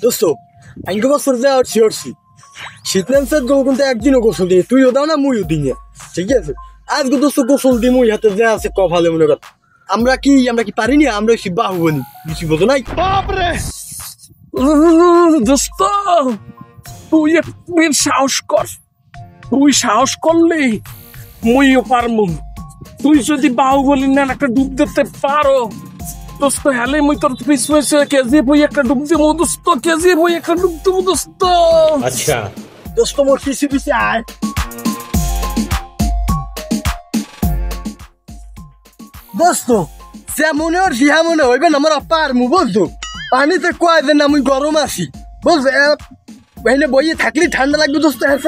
দোস্ত আইনকে বছর যা হচ্ছি শীতনান্সের গো কিন্তু একদিনও গোসল দিই তুইও দাও না মুইও দিই না ঠিক আছে আজকে দোস্ত গোসল দিই মুই হাতে যা আছে কপালে মনে কর আমরা কি পারিনি আমরা সে বাহুবলি কিছু বোঝো নাই দোস্ত তুই সাহস করলে মুইও পারমু তুই যদি বাহুবলি না একটা ডুব দিতে পারো দোস্ত হেলে মুই তোর পিছু কেজি বই একটা ডুব দিব দোস্ত কেজি বই একটা ডুব দিব দোস্ত আচ্ছা দোস্ত মোর পিছে আয় দোস্ত সে মনে ওর বিহা মনে হইবে না আমার পারমু বলতো পানিতে কয়েকদিন না মুই গরম আছি বলছে এনে বইয়ে থাকলে ঠান্ডা লাগবে দোস্ত হ্যাঁ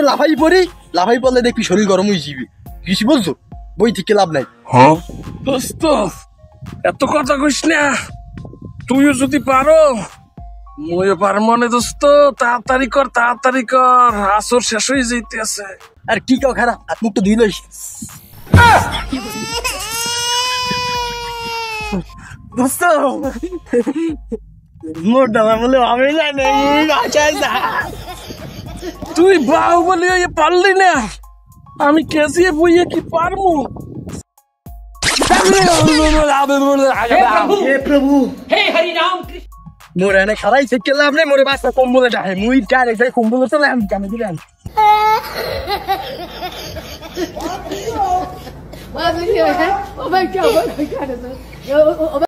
লাফাই পড়লে দেখবি শরীর গরম হয়ে যাবে কিছু বলছো বই থেকে লাভ নাই দোস্ত এত কথা কইস না তুইও যদি পারো মুইও পারমু না দোস্ত তাড়াতাড়ি কর আসর শেষ হয়ে যাইতে আছে আর কি কাও খারাপ আর মুখ তো ধুই লইস দোস্ত মোর দাদা বলে আমি জানি তুই বাহুবলি হয়ে পারলি না আমি কেসিয়ে বইয়ে কি পারমু প্রভু হে হরি রাম মোর এনে খারাই থেকে লাভ নেই মোরে বাসা কম্বলে ডাহে মুই ডাইরেক্ট কম্বলে চলে আমি কামে দিলাম Oh my God.